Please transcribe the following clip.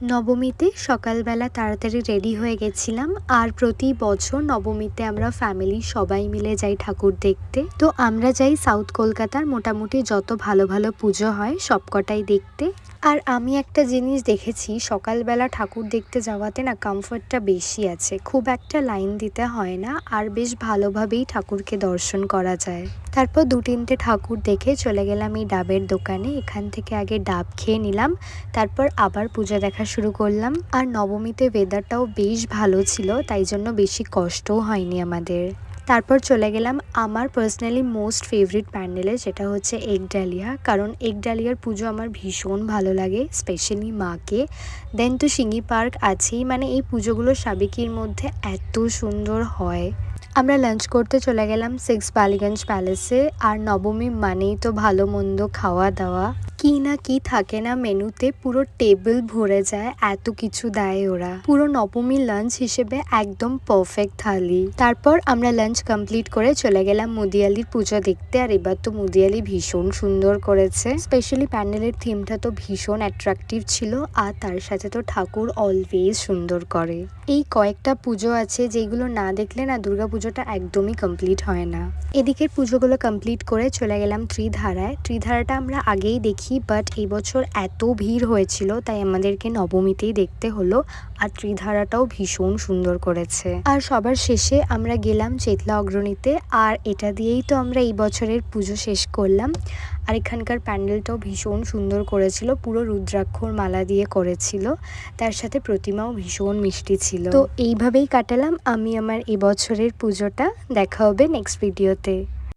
নবমীতে সকালবেলা তাড়াতাড়ি রেডি হয়ে গেছিলাম। আর প্রতি বছর নবমীতে আমরা ফ্যামিলি সবাই মিলে যাই ঠাকুর দেখতে। তো আমরা যাই সাউথ কলকাতার মোটামুটি যত ভালো ভালো পুজো হয় সবকটাই দেখতে। আর আমি একটা জিনিস দেখেছি, সকালবেলা ঠাকুর দেখতে যাওয়াতে না কমফর্টটা বেশি আছে, খুব একটা লাইন দিতে হয় না, আর বেশ ভালোভাবেই ঠাকুরকে দর্শন করা যায়। তারপর 2-3টে ঠাকুর দেখে চলে গেলাম এই ডাবের দোকানে। এখান থেকে আগে ডাব খেয়ে নিলাম, তারপর আবার পুজো দেখা শুরু করলাম। আর নবমীতে ওয়েদারটাও বেশ ভালো ছিল, তাই জন্য বেশি কষ্টও হয়নি আমাদের। তারপর চলে গেলাম আমার পার্সোনালি মোস্ট ফেভারিট প্যান্ডেলে, যেটা হচ্ছে এগ ডালিয়া। কারণ এগ ডালিয়ার পুজো আমার ভীষণ ভালো লাগে, স্পেশালি মাকে। দেন তো সিঙ্গি পার্ক আছেই, মানে এই পুজোগুলো সাবেকির মধ্যে এত সুন্দর হয়। আমরা লাঞ্চ করতে চলে গেলাম 6 বালিগঞ্জ প্যালেসে। আর নবমী মানেই তো ভালো মন্দ খাওয়া দাওয়া, কি না কি থাকে না মেনুতে, পুরো টেবিল ভরে যায়, এত কিছু দেয় ওরা। পুরো নবমী লাঞ্চ হিসেবে একদম পারফেক্ট থালি। তারপর আমরা লাঞ্চ কমপ্লিট করে চলে গেলাম মুদিয়ালির পুজো দেখতে। আর এবার তো মুদিয়ালি ভীষণ সুন্দর করেছে, স্পেশালি প্যান্ডেলের থিমটা তো ভীষণ অ্যাট্রাকটিভ ছিল। আর তার সাথে তো ঠাকুর অলওয়েজ সুন্দর করে। এই কয়েকটা পুজো আছে যেগুলো না দেখলে না দুর্গা পুজোটা একদমই কমপ্লিট হয় না। এদিকের পুজোগুলো কমপ্লিট করে চলে গেলাম ত্রিধারায়। ত্রিধারাটা আমরা আগেই দেখি, বাট এই বছর এত ভিড় হয়েছিল তাই আমাদেরকে নবমীতেই দেখতে হলো। আর ত্রিধারাটাও ভীষণ সুন্দর করেছে। আর সবার শেষে আমরা গেলাম চেতলা অগ্রণীতে। আর এটা দিয়েই তো আমরা এই বছরের পুজো শেষ করলাম। আর এখানকার প্যান্ডেলটাও ভীষণ সুন্দর করেছিল, পুরো রুদ্রাক্ষর মালা দিয়ে করেছিল, তার সাথে প্রতিমাও ভীষণ মিষ্টি ছিল। তো এইভাবেই কাটালাম আমি আমার এবছরের পুজোটা। দেখা হবে নেক্সট ভিডিওতে।